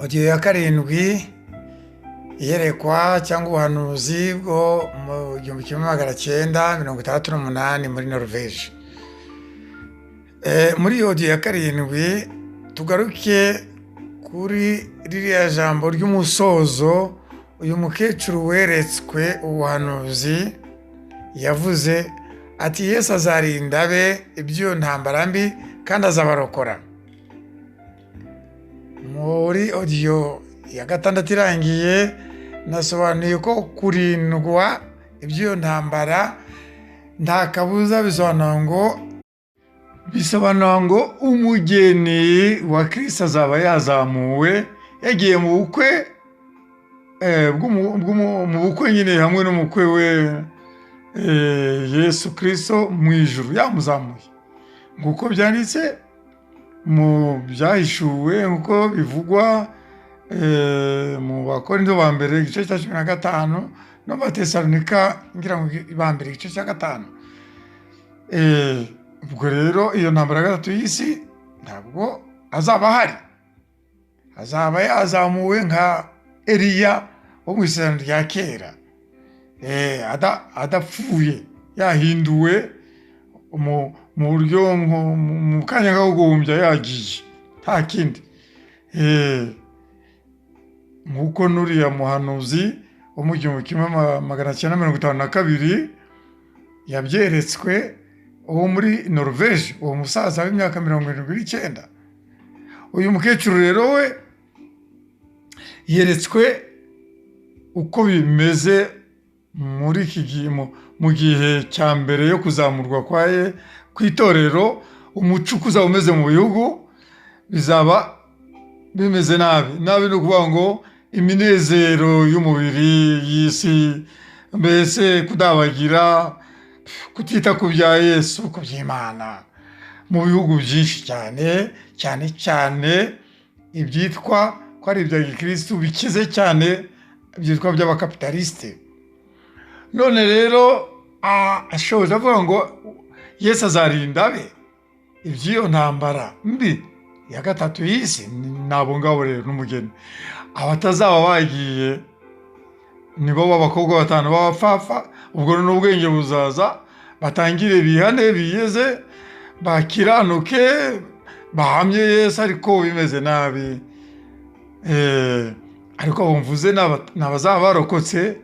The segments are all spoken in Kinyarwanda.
Odiyo ya karindwi iyerekwa cyangwa ubuhanuzi bwo mu 1968 muri Norvège. Muri odiyo ya karindwi tugaruke kuri ririya jambo ry'umusozo uyu mukecuru weretswe ubuhanuzi yavuze ati Yesu azarinda abe iby'iyo ntambara mbi kandi azabarokora. Muri odiyo ya gatandatu irangiye nasobanuye ko kurindwa iby'iyo ntambara nta kabuza bisobanura ngo umugeni wa Kristo azaba yazamuwe yagiye mu bukwe mu bukwe nyine hamwe n'umukwe we Yesu Kristo mu ijuru yamuzamuye nguko byanditse mu byahishuwe nk'uko bivugwa mu Bakorinto ba mbere igice cya 15 no mu Batesalonika ngira ngo ba mbere igice cya 5. Ubwo rero iyo ntambara ya gatatu y'isi ntabwo azaba ahari, azaba yazamuwe nka Eliya wo mu isezerano rya kera, adapfuye yahinduwe mu buryo mu kanya ko guhumbya yagiye nta kindi. Nk'uko nuriya muhanuzi wo mu 1952 yabyeretswe uwo muri Norvège, uwo musaza w'imyaka 79. Uyu mukecuru rero we yeretswe uko bimeze muri iki gihe mu gihe cya mbere yo kuzamurwa kwaye kw'itorero. Umuco uzaba umeze mu bihugu bizaba bimeze nabi no kuvuga ngo iminezero y'umubiri y'isi, mbese kudabagira, kutita ku bya Yesu, ku by'Imana mu bihugu byinshi cyane ibyitwa ko ari ibya gikristo bikize cyane byitwa by'abakapitalisite. None rero ashoje avuga ngo Yesu azarinda abe iby'iyo ntambara mbi ya gatatu y'isi. Nabo ngabo rero n'umugeni abatazaba bagiye nibo b'abakobwa 5 b'abapfafa. Ubwo n'ubwenge buzaza batangire bihane biyeze bakiranuke bahamye Yesu ariko bimeze nabi. Ariko bumvuze n'abazaba barokotse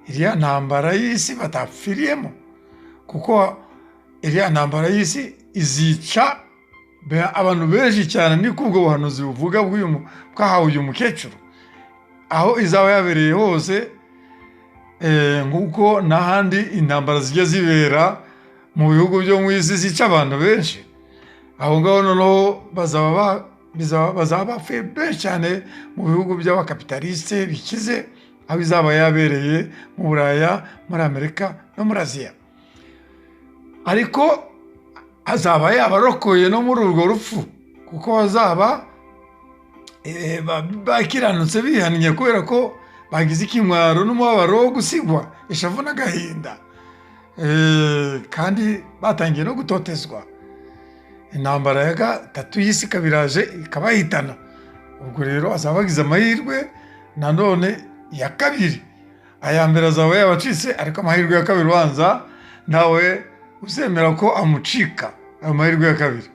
iriya ntambara y'isi batapfiriyemo, kuko iriya ntambara y'isi izica abantu benshi cyane. Niko ubwo buhanuzi buvuga bwahawe uyu mukecuru aho izaba yabereye hose, nk'uko n'ahandi intambara zijya zibera mu bihugu byo mu isi zica abantu benshi. Aho ngaho noneho bazaba bapfuye benshi cyane mu bihugu by'abakapitalisite bikize, aho izaba yabereye mu Buraya, muri Amerika no muri Aziya. Ariko azaba yabarokoye no muri urwo rupfu, kuko bazaba bakiranutse bihannye kubera ko bagize ikimwaro n'umubabaro wo gusigwa, ishavu n'agahinda, kandi batangiye no gutotezwa. Intambara ya gatatu y'isi kabiraje ikabahitana. Ubwo rero azaba bagize amahirwe nanone ya kabiri. Aya mbere azaba yabacitse, ariko amahirwe ya kabiri ubanza nawe uzemera ko amucika ayo mahirwe ya kabiri.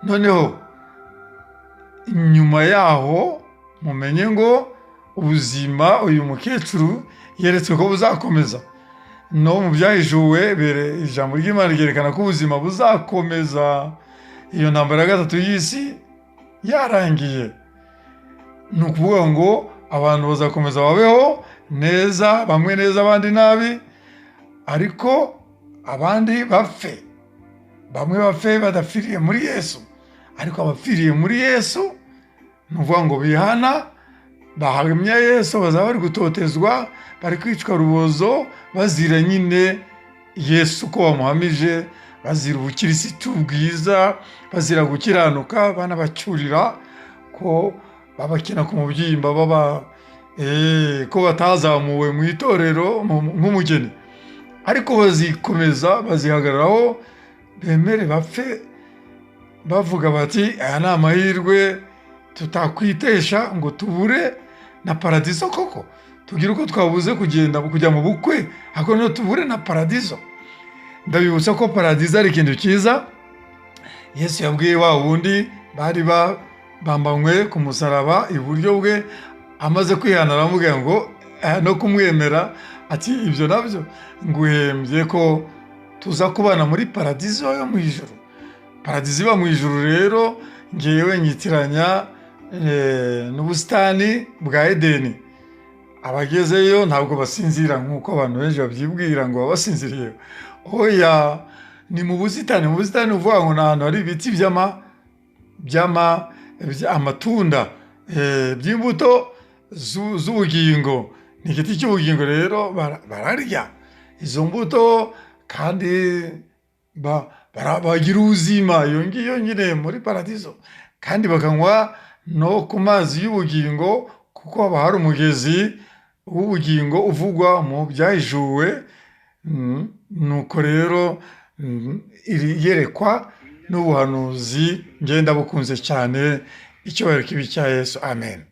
Noneho inyuma yaho mumenye ngo ubuzima uyu mukecuru yeretswe ko buzakomeza. No mu byahishuwe ijambo ry'Imana ryerekana ko ubuzima buzakomeza iyo ntambara ya gatatu y'isi yarangiye. Ni ukuvuga ngo abantu bazakomeza babeho neza, bamwe neza abandi nabi, ariko abandi bapfe, bamwe bapfe badapfiriye muri Yesu. Ariko abapfiriye muri Yesu ni ukuvuga ngo bihana bahamya Yesu bazaba bari gutotezwa, bari kwicwa rubozo, bazira nyine Yesu ko bamuhamije, bazira ubukirisitu bwiza, bazira gukiranuka, banabacyurira ko babakina ku mubyimba ko batazamuwe mu itorero nk'umugeni. Ariko bazikomeza bazihagararaho, bemere bapfe bavuga bati aya ni amahirwe tutakwitesha ngo tubure na paradizo koko, tugire uko twabuze kujya mu bukwe ariko no tubure na paradizo. Ndabibutsa ko paradizo ari ikintu cyiza. Yesu yabwiye wa wundi bari bambanywe ku musaraba iburyo bwe, amaze kwihana aramubwira ngo no kumwemera ati ibyo nabyo nguhembye ko tuza kubana muri paradizo yo mu ijuru. Paradizo iba mu ijuru rero ngewe nyitiranya n'ubusitani bwa Edeni. Abagezeyo ntabwo basinzira nk'uko abantu benshi babyibwira ngo baba basinziriye. Oya, ni mu busitani. Mu busitani uvuga ngo ni ahantu hari ibiti amatunda by'imbuto z'ubugingo. Ni igiti cy'ubugingo rero bararya izo mbuto kandi bagira ubuzima iyo ngiyo nyine muri paradizo, kandi bakanywa no ku mazi y'ubugingo kuko haba hari umugezi w'ubugingo uvugwa mu byahishuwe. Nuko rero iri yerekwa n'ubuhanuzi ngenda bukunze cyane. Icyubahiro kibi cya Yesu. Amen.